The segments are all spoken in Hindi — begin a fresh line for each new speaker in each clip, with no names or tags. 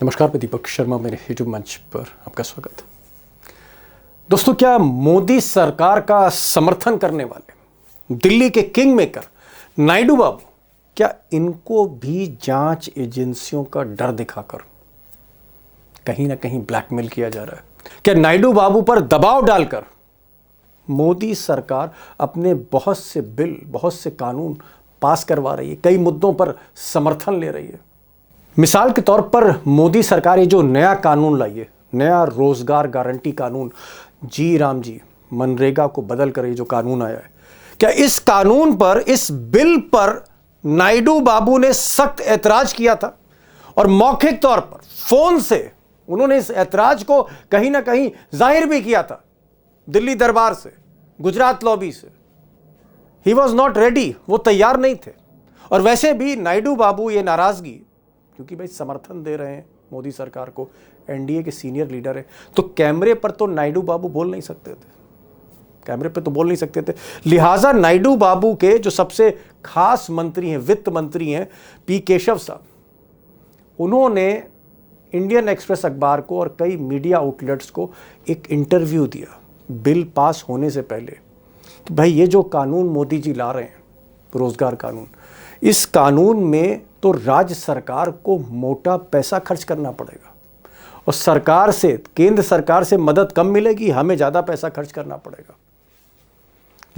नमस्कार, मैं दीपक शर्मा, मेरे यूट्यूब मंच पर आपका स्वागत। दोस्तों, क्या मोदी सरकार का समर्थन करने वाले दिल्ली के किंग मेकर नायडू बाबू, क्या इनको भी जांच एजेंसियों का डर दिखाकर कहीं ना कहीं ब्लैकमेल किया जा रहा है? क्या नायडू बाबू पर दबाव डालकर मोदी सरकार अपने बहुत से बिल, बहुत से कानून पास करवा रही है, कई मुद्दों पर समर्थन ले रही है? मिसाल के तौर पर मोदी सरकार ये जो नया कानून लाई है, नया रोजगार गारंटी कानून, जी राम जी, मनरेगा को बदल कर ये जो कानून आया है, क्या इस कानून पर, इस बिल पर नायडू बाबू ने सख्त ऐतराज किया था? और मौखिक तौर पर फोन से उन्होंने इस ऐतराज को कहीं ना कहीं जाहिर भी किया था दिल्ली दरबार से, गुजरात लॉबी से। ही वॉज नॉट रेडी, वो तैयार नहीं थे। और वैसे भी नायडू बाबू ये नाराजगी, क्योंकि भाई समर्थन दे रहे हैं मोदी सरकार को, एनडीए के सीनियर लीडर है, तो कैमरे पर तो नायडू बाबू बोल नहीं सकते थे, कैमरे पे तो बोल नहीं सकते थे। लिहाजा नायडू बाबू के जो सबसे खास मंत्री हैं, वित्त मंत्री हैं पी केशव साहब, उन्होंने इंडियन एक्सप्रेस अखबार को और कई मीडिया आउटलेट्स को एक इंटरव्यू दिया बिल पास होने से पहले कि भाई ये जो कानून मोदी जी ला रहे हैं, रोजगार कानून, इस कानून में तो राज्य सरकार को मोटा पैसा खर्च करना पड़ेगा और सरकार से, केंद्र सरकार से मदद कम मिलेगी, हमें ज्यादा पैसा खर्च करना पड़ेगा।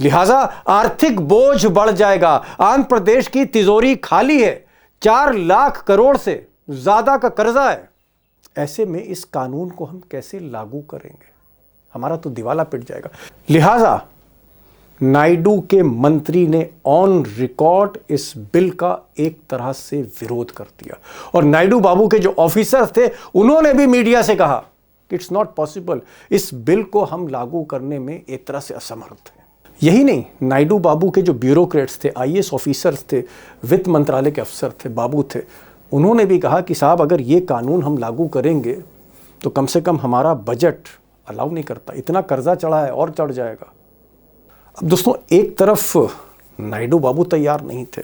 लिहाजा आर्थिक बोझ बढ़ जाएगा। आंध्र प्रदेश की तिजोरी खाली है, 4 लाख करोड़ से ज्यादा का कर्जा है। ऐसे में इस कानून को हम कैसे लागू करेंगे? हमारा तो दिवाला पिट जाएगा। लिहाजा नायडू के मंत्री ने ऑन रिकॉर्ड इस बिल का एक तरह से विरोध कर दिया और नायडू बाबू के जो ऑफिसर्स थे उन्होंने भी मीडिया से कहा कि इट्स नॉट पॉसिबल, इस बिल को हम लागू करने में एक तरह से असमर्थ हैं। यही नहीं, नायडू बाबू के जो ब्यूरोक्रेट्स थे, आईएएस ऑफिसर्स थे, वित्त मंत्रालय के अफसर थे, बाबू थे, उन्होंने भी कहा कि साहब अगर ये कानून हम लागू करेंगे तो कम से कम हमारा बजट अलाउ नहीं करता, इतना कर्जा चढ़ा है और चढ़ जाएगा। अब दोस्तों, एक तरफ नायडू बाबू तैयार नहीं थे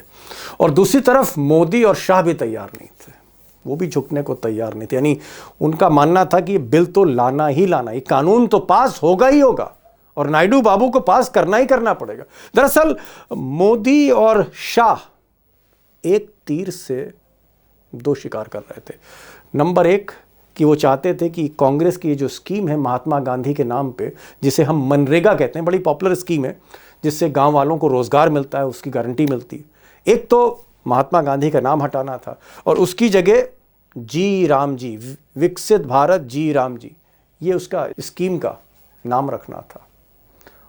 और दूसरी तरफ मोदी और शाह भी तैयार नहीं थे, वो भी झुकने को तैयार नहीं थे। यानी उनका मानना था कि बिल तो लाना ही लाना, ये कानून तो पास होगा ही होगा और नायडू बाबू को पास करना ही करना पड़ेगा। दरअसल मोदी और शाह एक तीर से 2 शिकार कर रहे थे। नंबर 1 कि वो चाहते थे कि कांग्रेस की जो स्कीम है महात्मा गांधी के नाम पे, जिसे हम मनरेगा कहते हैं, बड़ी पॉपुलर स्कीम है जिससे गांव वालों को रोजगार मिलता है, उसकी गारंटी मिलती है। एक तो महात्मा गांधी का नाम हटाना था और उसकी जगह जी राम जी, विकसित भारत जी राम जी, ये उसका स्कीम का नाम रखना था।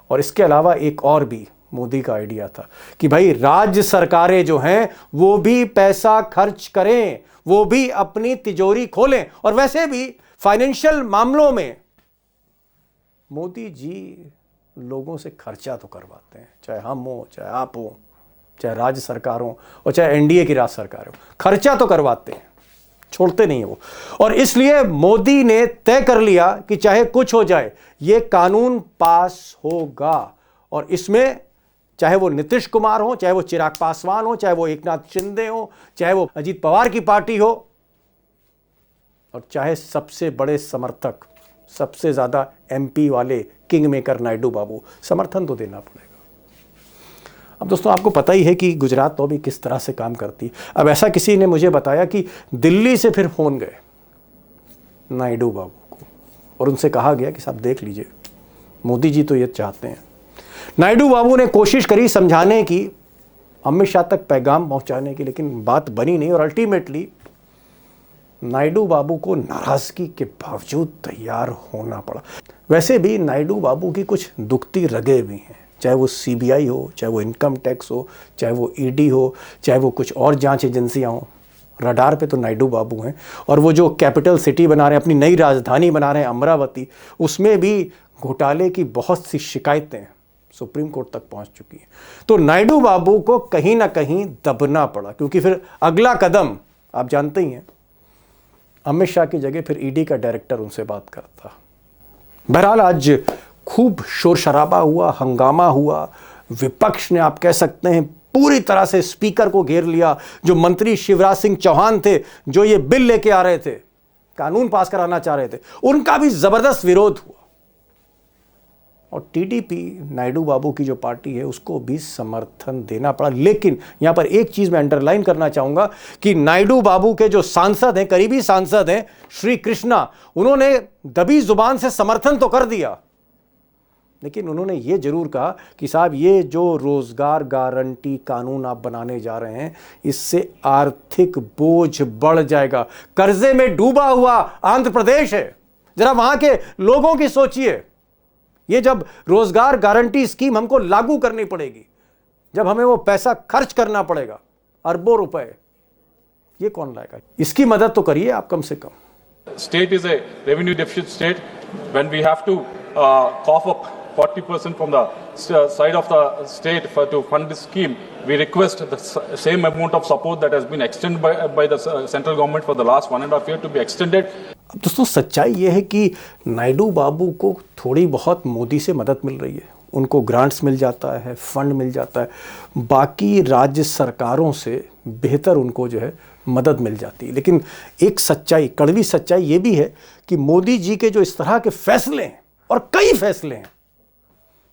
और इसके अलावा एक और भी मोदी का आइडिया था कि भाई राज्य सरकारें जो हैं वो भी पैसा खर्च करें, वो भी अपनी तिजोरी खोलें। और वैसे भी फाइनेंशियल मामलों में मोदी जी लोगों से खर्चा तो करवाते हैं, चाहे हम हो, चाहे आप हो, चाहे राज्य सरकार हो और चाहे एनडीए की राज्य सरकार हो, खर्चा तो करवाते हैं, छोड़ते नहीं है वो। और इसलिए मोदी ने तय कर लिया कि चाहे कुछ हो जाए ये कानून पास होगा। और इसमें चाहे वो नीतीश कुमार हो, चाहे वो चिराग पासवान हो, चाहे वो एकनाथ शिंदे हो, चाहे वो अजीत पवार की पार्टी हो, और चाहे सबसे बड़े समर्थक, सबसे ज्यादा एमपी वाले किंग मेकर नायडू बाबू, समर्थन तो देना पड़ेगा। अब दोस्तों, आपको पता ही है कि गुजरात लॉबी किस तरह से काम करती है। अब ऐसा किसी ने मुझे बताया कि दिल्ली से फिर फोन गए नायडू बाबू को और उनसे कहा गया कि साहब देख लीजिए, मोदी जी तो ये चाहते हैं। नायडू बाबू ने कोशिश करी समझाने की, अमित शाह तक पैगाम पहुंचाने की, लेकिन बात बनी नहीं और अल्टीमेटली नायडू बाबू को नाराजगी के बावजूद तैयार होना पड़ा। वैसे भी नायडू बाबू की कुछ दुखती रगें भी हैं, चाहे वो सीबीआई हो, चाहे वो इनकम टैक्स हो, चाहे वो ईडी हो, चाहे वो कुछ और जांच एजेंसियां हो, रडार पे तो नायडू बाबू हैं। और वो जो कैपिटल सिटी बना रहे हैं, अपनी नई राजधानी बना रहे हैं अमरावती, उसमें भी घोटाले की बहुत सी शिकायतें सुप्रीम कोर्ट तक पहुंच चुकी है। तो नायडू बाबू को कहीं ना कहीं दबना पड़ा, क्योंकि फिर अगला कदम आप जानते ही हैं, अमित शाह की जगह फिर ईडी का डायरेक्टर उनसे बात करता। बहरहाल आज खूब शोर शराबा हुआ, हंगामा हुआ, विपक्ष ने, आप कह सकते हैं, पूरी तरह से स्पीकर को घेर लिया। जो मंत्री शिवराज सिंह चौहान थे, जो ये बिल लेके आ रहे थे, कानून पास कराना चाह रहे थे, उनका भी जबरदस्त विरोध हुआ। और टीडीपी, नायडू बाबू की जो पार्टी है, उसको भी समर्थन देना पड़ा। लेकिन यहां पर एक चीज मैं अंडरलाइन करना चाहूंगा कि नायडू बाबू के जो सांसद हैं, करीबी सांसद हैं, श्री कृष्णा, उन्होंने दबी जुबान से समर्थन तो कर दिया, लेकिन उन्होंने ये जरूर कहा कि साहब ये जो रोजगार गारंटी कानून आप बनाने जा रहे हैं, इससे आर्थिक बोझ बढ़ जाएगा। कर्जे में डूबा हुआ आंध्र प्रदेश है, जरा वहां के लोगों की सोचिए। ये जब रोजगार गारंटी स्कीम हमको लागू करनी पड़ेगी, जब हमें वो पैसा खर्च करना पड़ेगा, अरबों रुपए, ये कौन लाएगा? इसकी मदद तो करिए आप कम से कम।
State is a revenue deficit state. When we have to cough up 40% from the side of the state to fund this scheme, we request the same amount of support that has been extended by the central government for the last 1.5 years to be extended.
अब दोस्तों सच्चाई यह है कि नायडू बाबू को थोड़ी बहुत मोदी से मदद मिल रही है, उनको ग्रांट्स मिल जाता है, फंड मिल जाता है, बाकी राज्य सरकारों से बेहतर उनको जो है मदद मिल जाती है। लेकिन एक सच्चाई, कड़वी सच्चाई ये भी है कि मोदी जी के जो इस तरह के फैसले हैं, और कई फैसले हैं,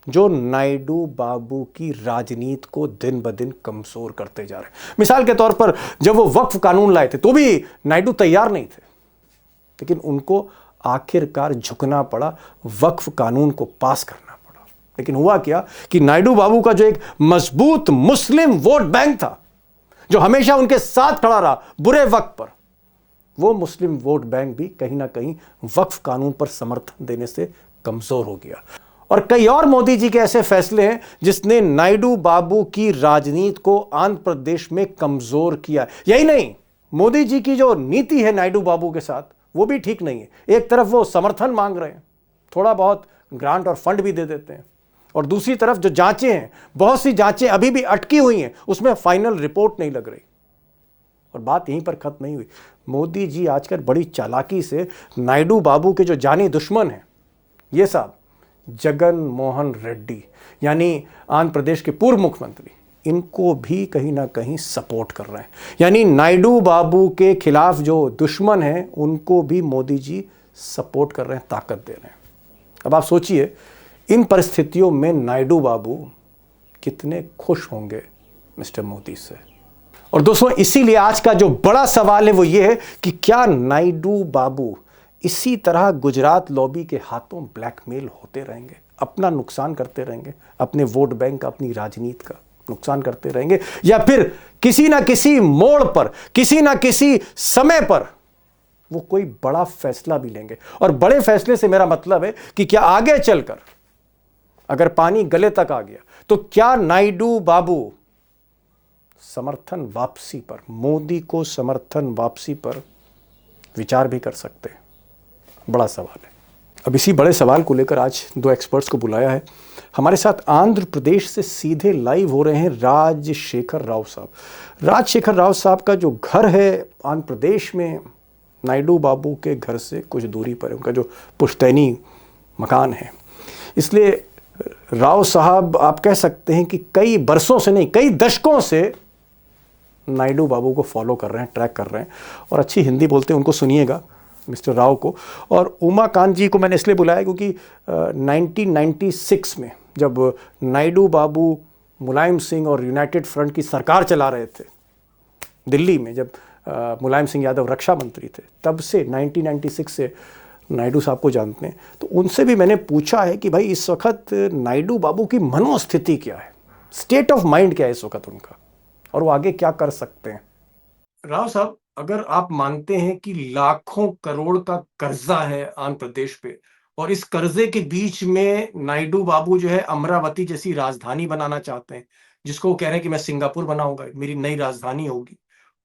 जो नायडू बाबू की राजनीति को दिन ब दिन कमजोर करते जा रहे हैं। मिसाल के तौर पर जब वो वक्फ कानून लाए थे तो भी नायडू तैयार नहीं थे, लेकिन उनको आखिरकार झुकना पड़ा, वक्फ कानून को पास करना पड़ा। लेकिन हुआ क्या कि नायडू बाबू का जो एक मजबूत मुस्लिम वोट बैंक था, जो हमेशा उनके साथ खड़ा रहा बुरे वक्त पर, वो मुस्लिम वोट बैंक भी कहीं ना कहीं वक्फ कानून पर समर्थन देने से कमजोर हो गया। और कई और मोदी जी के ऐसे फैसले हैं जिसने नायडू बाबू की राजनीति को आंध्र प्रदेश में कमजोर किया। यही नहीं, मोदी जी की जो नीति है नायडू बाबू के साथ, वो भी ठीक नहीं है। एक तरफ वो समर्थन मांग रहे हैं, थोड़ा बहुत ग्रांट और फंड भी दे देते हैं, और दूसरी तरफ जो जांचें हैं, बहुत सी जांचें अभी भी अटकी हुई हैं, उसमें फाइनल रिपोर्ट नहीं लग रही। और बात यहीं पर खत्म नहीं हुई। मोदी जी आजकल बड़ी चालाकी से नायडू बाबू के जो जानी दुश्मन हैं, ये साहब जगन मोहन रेड्डी, यानी आंध्र प्रदेश के पूर्व मुख्यमंत्री, इनको भी कहीं ना कहीं सपोर्ट कर रहे हैं। यानी नायडू बाबू के खिलाफ जो दुश्मन हैं, उनको भी मोदी जी सपोर्ट कर रहे हैं, ताकत दे रहे हैं। अब आप सोचिए, इन परिस्थितियों में नायडू बाबू कितने खुश होंगे मिस्टर मोदी से। और दोस्तों, इसीलिए आज का जो बड़ा सवाल है वो ये है कि क्या नायडू बाबू इसी तरह गुजरात लॉबी के हाथों ब्लैकमेल होते रहेंगे, अपना नुकसान करते रहेंगे, अपने वोट बैंक का, अपनी राजनीति का नुकसान करते रहेंगे, या फिर किसी ना किसी मोड़ पर, किसी ना किसी समय पर वो कोई बड़ा फैसला भी लेंगे। और बड़े फैसले से मेरा मतलब है कि क्या आगे चलकर अगर पानी गले तक आ गया तो क्या नायडू बाबू समर्थन वापसी पर, मोदी को समर्थन वापसी पर विचार भी कर सकते हैं? बड़ा सवाल है। अब इसी बड़े सवाल को लेकर आज दो एक्सपर्ट्स को बुलाया है। हमारे साथ आंध्र प्रदेश से सीधे लाइव हो रहे हैं राजशेखर राव साहब। राजशेखर राव साहब का जो घर है आंध्र प्रदेश में, नायडू बाबू के घर से कुछ दूरी पर है, उनका जो पुश्तैनी मकान है। इसलिए राव साहब, आप कह सकते हैं कि कई बरसों से नहीं, कई दशकों से नायडू बाबू को फॉलो कर रहे हैं, ट्रैक कर रहे हैं, और अच्छी हिंदी बोलते हैं। उनको सुनिएगा मिस्टर राव को। और उमाकांत जी को मैंने इसलिए बुलाया क्योंकि 1996 में जब नायडू बाबू मुलायम सिंह और यूनाइटेड फ्रंट की सरकार चला रहे थे दिल्ली में, जब मुलायम सिंह यादव रक्षा मंत्री थे, तब से 1996 से नायडू साहब को जानते हैं। तो उनसे भी मैंने पूछा है कि भाई इस वक्त नायडू बाबू की मनोस्थिति क्या है, स्टेट ऑफ माइंड क्या है इस वक्त उनका, और वो आगे क्या कर सकते हैं। राव साहब, अगर आप मानते हैं कि लाखों करोड़ का कर्जा है आंध्र प्रदेश पे, और इस कर्जे के बीच में नायडू बाबू जो है अमरावती जैसी राजधानी बनाना चाहते हैं, जिसको वो कह रहे हैं कि मैं सिंगापुर बनाऊंगा, मेरी नई राजधानी होगी,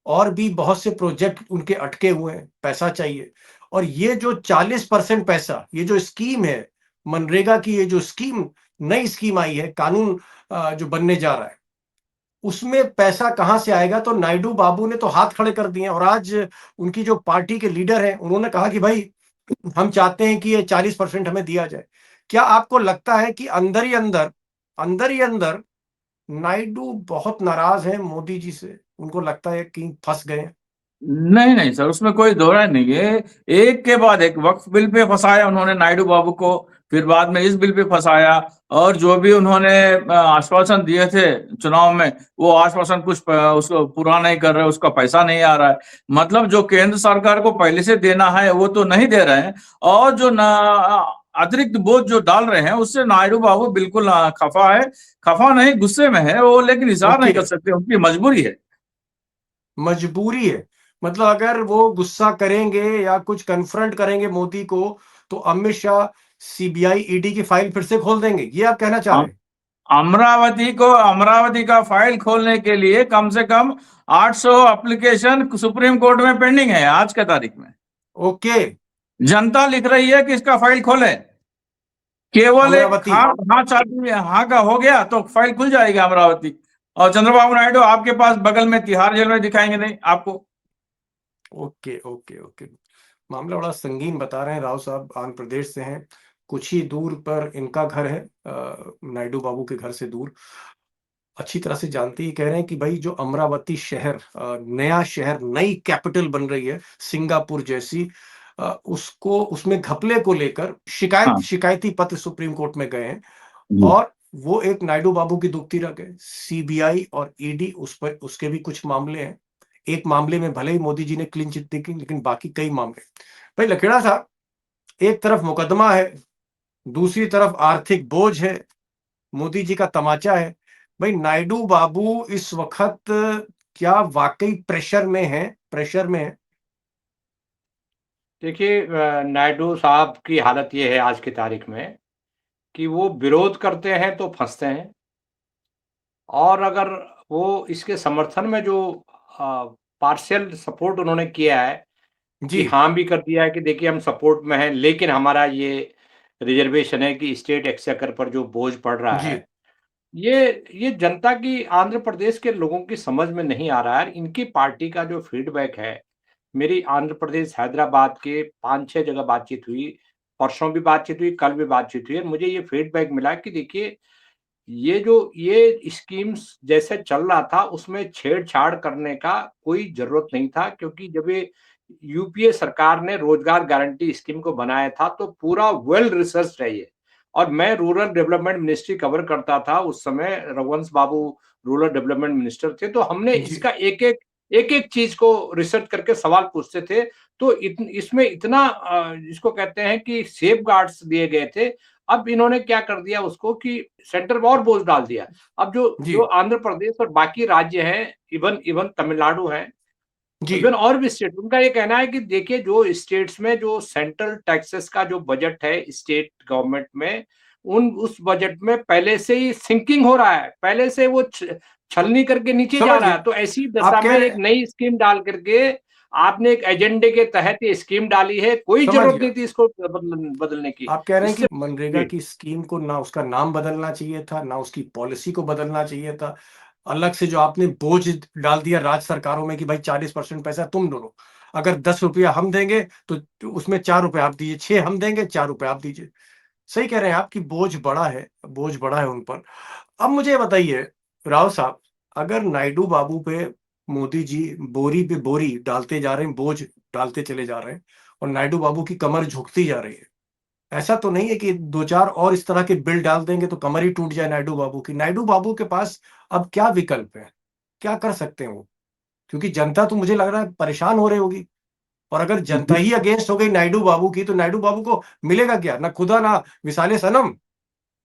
और भी बहुत से प्रोजेक्ट उनके अटके हुए हैं, पैसा चाहिए। और ये जो 40% पैसा, ये जो स्कीम है मनरेगा की, ये जो स्कीम, नई स्कीम आई है, कानून जो बनने जा रहा है, उसमें पैसा कहां से आएगा? तो नायडू बाबू ने तो हाथ खड़े कर दिए, और आज उनकी जो पार्टी के लीडर हैं, उन्होंने कहा कि भाई हम चाहते हैं कि ये 40% हमें दिया जाए। क्या आपको लगता है कि अंदर ही अंदर नायडू बहुत नाराज हैं मोदी जी से, उनको लगता है कि फंस गए?
नहीं नहीं सर, उसमें कोई दो राय नहीं है। एक के बाद एक वक्फ बिल पे फंसाया उन्होंने नायडू बाबू को, फिर बाद में इस बिल पे फंसाया, और जो भी उन्होंने आश्वासन दिए थे चुनाव में, वो आश्वासन कुछ उसको पूरा नहीं कर रहे, उसका पैसा नहीं आ रहा है। मतलब जो केंद्र सरकार को पहले से देना है वो तो नहीं दे रहे हैं, और जो अतिरिक्त बोझ जो डाल रहे हैं उससे नायडू बाबू बिल्कुल खफा है। खफा नहीं, गुस्से में है वो, लेकिन इजहार नहीं
ओके,
कर सकते, उनकी मजबूरी है।
मजबूरी है। मतलब अगर वो गुस्सा करेंगे या कुछ कन्फ्रंट करेंगे मोदी को, तो अमित शाह सीबीआई ईडी की फाइल फिर से खोल देंगे, ये आप कहना चाह रहे हैं?
अमरावती का फाइल खोलने के लिए कम से कम 800 एप्लीकेशन सुप्रीम कोर्ट में पेंडिंग है आज के तारीख में।
ओके।
जनता लिख रही है कि इसका फाइल खोले, केवल एक
अमरावती।
हाँ हाँ चाहती है, हाँ का हो गया तो फाइल खुल जाएगी अमरावती। और चंद्रबाबू नायडू आपके पास बगल में तिहाड़ जेल में दिखाएंगे नहीं आपको।
Okay okay okay. मामला बड़ा संगीन बता रहे हैं राव साहब, आंध्र प्रदेश से हैं, कुछ ही दूर पर इनका घर है, नायडू बाबू के घर से दूर। अच्छी तरह से जानते ही कह रहे हैं कि भाई जो अमरावती शहर, नया शहर, नई कैपिटल बन रही है सिंगापुर जैसी, उसको, उसमें घपले को लेकर
हाँ
शिकायती पत्र सुप्रीम कोर्ट में गए हैं।
जी।
और वो एक नायडू बाबू की दुखती रग है। सीबीआई और ईडी उस पर, उसके भी कुछ मामले हैं। एक मामले में भले ही मोदी जी ने क्लीन चिट दी, लेकिन बाकी कई मामले। भाई लखेड़ा साहब, एक तरफ मुकदमा है, दूसरी तरफ आर्थिक बोझ है, मोदी जी का तमाचा है। भाई नायडू बाबू इस वक्त क्या वाकई प्रेशर में है? प्रेशर में है?
देखिए नायडू साहब की हालत ये है आज की तारीख में कि वो विरोध करते हैं तो फंसते हैं, और अगर वो इसके समर्थन में जो पार्शियल सपोर्ट उन्होंने किया है कि
जी
हाँ भी कर दिया है कि देखिए हम सपोर्ट में हैं, लेकिन हमारा ये रिजर्वेशन है कि स्टेट एक्सचेकर पर जो बोझ पड़ रहा
जी
है, ये जनता की, आंध्र प्रदेश के लोगों की समझ में नहीं आ रहा है। इनकी पार्टी का जो फीडबैक है, मेरी आंध्र प्रदेश, हैदराबाद के 5-6 जगह बातचीत हुई, परसों भी बातचीत हुई, कल भी बातचीत हुई, और मुझे ये फीडबैक मिला कि देखिए ये स्कीम्स जैसे चल रहा था उसमें छेड़छाड़ करने का कोई ज़रूरत नहीं था, क्योंकि जब ये यूपीए सरकार ने रोजगार गारंटी स्कीम को बनाया था तो पूरा वेल रिसर्च्ड है ये। और मैं रूरल डेवलपमेंट मिनिस्ट्री कवर करता था उस समय, Raghuvansh Babu rural development minister थे, तो हमने
जी
इसका एक-एक चीज़ को रिसर्च करके सवाल पूछते थे। तो इसमें इतना जिसको कहते हैं कि सेफगार्ड्स दिए गए थे। अब इन्होंने क्या कर दिया उसको कि सेंटर में और बोझ डाल दिया। अब जो
जी
जो आंध्र प्रदेश और बाकी राज्य हैं, इवन इवन तमिलनाडु है,
जी
इवन और भी स्टेट, उनका ये कहना है कि देखिए जो स्टेट्स में जो सेंट्रल टैक्सेस का जो बजट है स्टेट गवर्नमेंट में, उन उस बजट में पहले से ही सिंकिंग हो रहा है, पहले से वो छलनी करके नीचे जा
समझ
रहा
गए।
है। तो ऐसी
आप
दशा
कह
में
रहे,
एक नई स्कीम डाल करके आपने एक एजेंडे के तहत ये स्कीम डाली है, कोई
समझ
जरूरत नहीं
गया।
थी इसको बदलने की।
आप कह रहे हैं कि
इससे
मनरेगा
जी
की स्कीम को ना उसका नाम बदलना चाहिए था, ना उसकी पॉलिसी को बदलना चाहिए था। अलग से जो आपने बोझ डाल दिया राज्य सरकारों में कि भाई 40% पैसा तुम दोनों, अगर 10 रुपया हम देंगे तो उसमें 4 रुपए आप दीजिए, 6 हम देंगे, 4 रुपए आप दीजिए। सही कह रहे हैं आप कि बोझ बड़ा है, बोझ बड़ा है उन पर। अब मुझे ये बताइए राव साहब, अगर नायडू बाबू पे मोदी जी बोरी पे बोरी डालते जा रहे हैं, बोझ डालते चले जा रहे हैं, और नायडू बाबू की कमर झुकती जा रही है, ऐसा तो नहीं है कि दो चार और इस तरह के बिल डाल देंगे तो कमर ही टूट जाए नायडू बाबू की? नायडू बाबू के पास अब क्या विकल्प है? क्या कर सकते हैं वो? क्योंकि जनता तो मुझे लग रहा है परेशान हो रही होगी, और अगर जनता ही अगेंस्ट हो गई नायडू बाबू की, तो नायडू बाबू को मिलेगा क्या? ना खुदा ना विसाले सनम।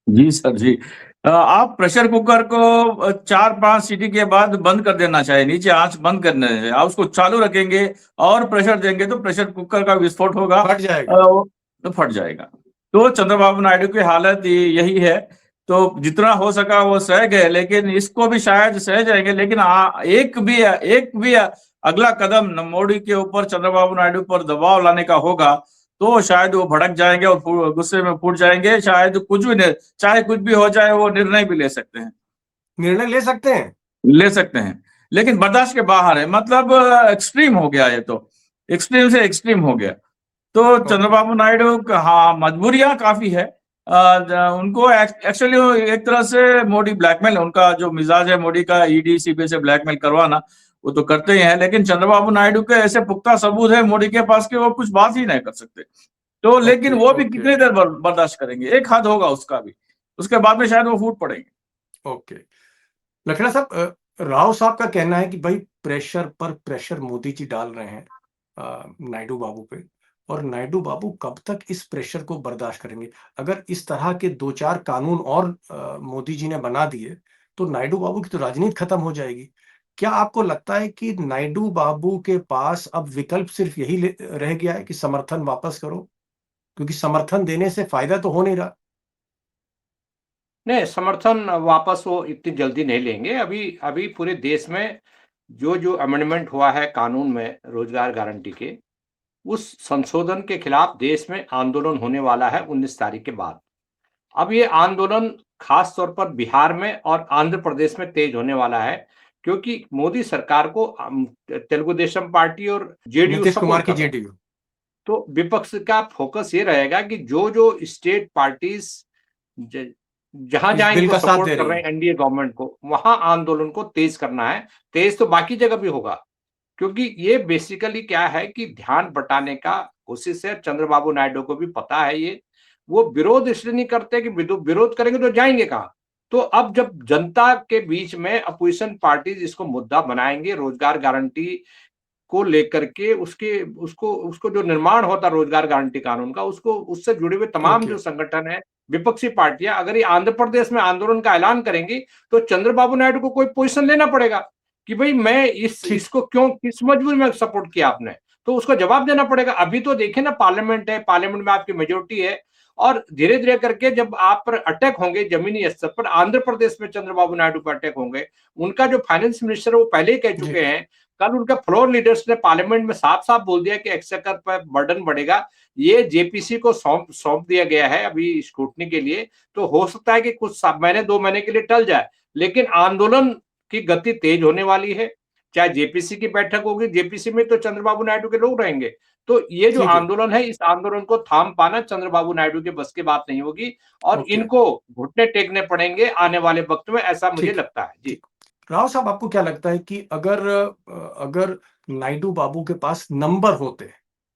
जी सर जी। आप प्रेशर कुकर को 4-5 सीटी के बाद बंद कर देना चाहिए, नीचे आंच बंद करना है। आप उसको चालू रखेंगे और प्रेशर देंगे तो प्रेशर कुकर का विस्फोट होगा,
फट जाएगा।
तो फट जाएगा। तो चंद्रबाबू नायडू की हालत यही है। तो जितना हो सका वो सह गए, लेकिन इसको भी शायद सह जाएंगे, लेकिन एक भी अगला कदम मोदी के ऊपर, चंद्रबाबू नायडू पर दबाव लाने का होगा तो शायद वो भड़क जाएंगे और गुस्से में फूट जाएंगे। शायद कुछ भी नहीं, चाहे कुछ भी हो जाए, वो निर्णय भी ले सकते हैं,
निर्णय ले सकते हैं।
ले सकते हैं, लेकिन बर्दाश्त के बाहर है। मतलब एक्सट्रीम हो गया, ये तो एक्सट्रीम से एक्सट्रीम हो गया। तो
ओके।
चंद्रबाबू नायडू का हाँ मजबूरियां काफी है। उनको एक्चुअली एक तरह से मोदी ब्लैकमेल, उनका जो मिजाज है मोदी का, ईडी सीबीआई से ब्लैकमेल करवाना, वो तो करते ही हैं, लेकिन चंद्रबाबू नायडू के ऐसे पुख्ता सबूत है मोदी के पास कि वो कुछ बात ही नहीं कर सकते। तो लेकिन वो भी कितनी देर बर्दाश्त करेंगे, एक हद होगा उसका भी, उसके बाद में शायद वो फूट पड़ेंगे।
ओके, लखड़ा साहब, राव साहब का कहना है कि भाई प्रेशर पर प्रेशर मोदी जी डाल रहे हैं नायडू बाबू पे, और नायडू बाबू कब तक इस प्रेशर को बर्दाश्त करेंगे? अगर इस तरह के 2-4 कानून और मोदी जी ने बना दिए तो नायडू बाबू की तो राजनीति खत्म हो जाएगी। क्या आपको लगता है कि नायडू बाबू के पास अब विकल्प सिर्फ यही रह गया है कि समर्थन वापस करो, क्योंकि समर्थन देने से फायदा तो हो नहीं रहा?
नहीं, समर्थन वापस वो इतनी जल्दी नहीं लेंगे। अभी अभी पूरे देश में जो अमेंडमेंट हुआ है कानून में रोजगार गारंटी के, उस संशोधन के खिलाफ देश में आंदोलन होने वाला है 19 तारीख के बाद। अब ये आंदोलन खास तौर पर बिहार में और आंध्र प्रदेश में तेज होने वाला है, क्योंकि मोदी सरकार को तेलुगु देशम पार्टी और जेडीयू
नीतीश कुमार
सपोर्ट
की
कर रहा है।
जेडीयू।
तो विपक्ष का फोकस ये रहेगा कि जो स्टेट पार्टीज जहां
इस
जहां
बिल
इनको
का साथ
सपोर्ट
दे
कर
रही
रहे
है।
हैं एनडीए गवर्नमेंट को, वहां आंदोलन को तेज करना है। तेज तो बाकी जगह भी होगा, क्योंकि ये बेसिकली क्या है कि ध्यान बटाने का कोशिश है। चंद्रबाबू नायडू को भी पता है ये। वो विरोध इसलिए नहीं करते कि विरोध करेंगे तो जाएंगे कहां। तो अब जब जनता के बीच में अपोजिशन पार्टीज इसको मुद्दा बनाएंगे, रोजगार गारंटी को लेकर के उसके उसको उसको जो निर्माण होता रोजगार गारंटी कानून का, उसको उससे जुड़े हुए तमाम
ओके,
जो संगठन है, विपक्षी पार्टियां, अगर ये आंध्र प्रदेश में आंदोलन का ऐलान करेंगी तो चंद्रबाबू नायडू को कोई पोजीशन लेना पड़ेगा कि भाई मैं
ठीक।
इसको क्यों, किस मजबूरी में सपोर्ट किया आपने, तो उसको जवाब देना पड़ेगा। अभी तो देखिए ना, पार्लियामेंट है, पार्लियामेंट में आपकी मेजोरिटी है, और धीरे धीरे करके जब आप पर अटैक होंगे जमीनी स्तर पर, आंध्र प्रदेश में चंद्रबाबू नायडू पर अटैक होंगे, उनका जो फाइनेंस मिनिस्टर है वो पहले ही कह
जी।
चुके हैं। कल उनका फ्लोर लीडर्स ने पार्लियामेंट में साफ साफ बोल दिया कि एक्सचेकर पर बर्डन बढ़ेगा, ये जेपीसी को सौंप दिया गया है अभी स्क्रूटनी के लिए। तो हो सकता है कि कुछ महीने 2 महीने के लिए टल जाए, लेकिन आंदोलन की गति तेज होने वाली है। चाहे जेपीसी की बैठक होगी, जेपीसी में तो चंद्रबाबू नायडू के लोग रहेंगे। तो ये जो
ठीक है।
आंदोलन है, इस आंदोलन को थाम पाना चंद्रबाबू नायडू के बस की बात नहीं होगी, और
ओके।
इनको घुटने टेकने पड़ेंगे आने वाले वक्त में, ऐसा मुझे
ठीक है।
लगता है। जी।
ठीक। राव साहब, आपको क्या लगता है कि अगर नायडू बाबू के पास नंबर होते,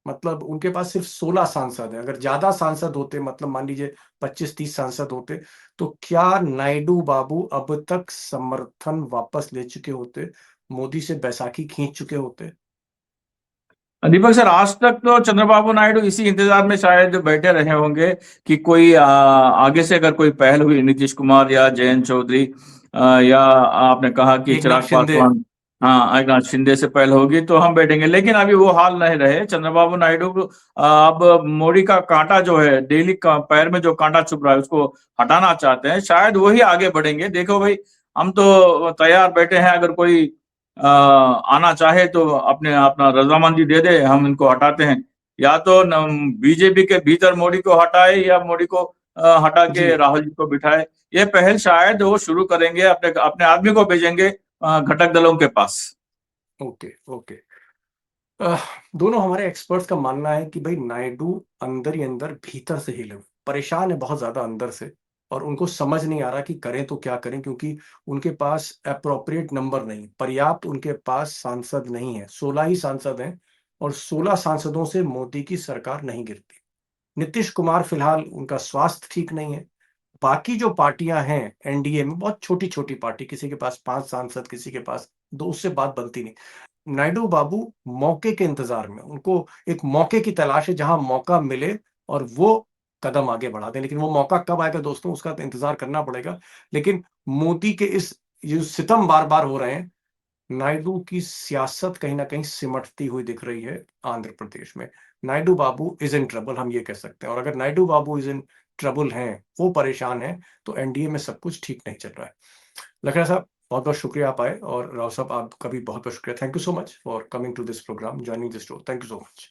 मतलब उनके पास सिर्फ 16 सांसद हैं, अगर ज्यादा सांसद होते, मतलब मान लीजिए 25-30 सांसद होते, तो क्या नायडू बाबू अब तक समर्थन वापस ले चुके होते, मोदी से बैसाखी खींच चुके होते?
दीपक सर, आज तक तो चंद्रबाबू नायडू इसी इंतजार में शायद बैठे रहे होंगे कि कोई आगे से अगर कोई पहल हुई, नीतीश कुमार या जयंत चौधरी या आपने कहा कि
एकनाथ
चिराग
शिंदे।
पासवान, हाँ, एकनाथ शिंदे से पहल होगी तो हम बैठेंगे, लेकिन अभी वो हाल नहीं रहे। चंद्रबाबू नायडू को अब मोदी का कांटा जो है, डेली का पैर में जो कांटा चुभ रहा है उसको हटाना चाहते हैं, शायद वही आगे बढ़ेंगे। देखो भाई, हम तो तैयार बैठे हैं, अगर कोई आना चाहे तो अपने अपना रजामंदी दे दे, हम इनको हटाते हैं। या तो बीजेपी के भीतर मोदी को हटाए या मोदी को हटा
जी।
के राहुल जी को बिठाए। ये पहल शायद वो शुरू करेंगे, अपने अपने आदमी को भेजेंगे घटक दलों के पास।
Okay, okay. दोनों हमारे एक्सपर्ट्स का मानना है कि भाई नायडू अंदर ही अंदर भीतर से हिले हुए परेशान है बहुत ज्यादा अंदर से, और उनको समझ नहीं आ रहा कि करें तो क्या करें, क्योंकि उनके पास अप्रोप्रिएट नंबर नहीं, पर्याप्त उनके पास सांसद नहीं है। 16 ही सांसद हैं, और 16 सांसदों से मोदी की सरकार नहीं गिरती। नीतीश कुमार फिलहाल, उनका स्वास्थ्य ठीक नहीं है। बाकी जो पार्टियां हैं एनडीए में, बहुत छोटी छोटी पार्टी, किसी के पास 5 सांसद, किसी के पास 2, उससे बात बनती नहीं। नायडू बाबू मौके के इंतजार में, उनको एक मौके की तलाश है जहां मौका मिले और वो कदम आगे बढ़ा दें। लेकिन वो मौका कब आएगा दोस्तों, उसका तो इंतजार करना पड़ेगा। लेकिन मोदी के इस जो सितम बार बार हो रहे हैं, नायडू की सियासत कहीं ना कहीं सिमटती हुई दिख रही है आंध्र प्रदेश में। नायडू बाबू इज इन ट्रबल, हम ये कह सकते हैं। और अगर नायडू बाबू इज इन ट्रबल हैं, वो परेशान हैं, तो एनडीए में सब कुछ ठीक नहीं चल रहा है। लखरा साहब, बहुत बहुत शुक्रिया आप आए, और राव साहब आपका भी बहुत बहुत शुक्रिया। Thank you so much for coming to this program, joining this show. Thank you so much.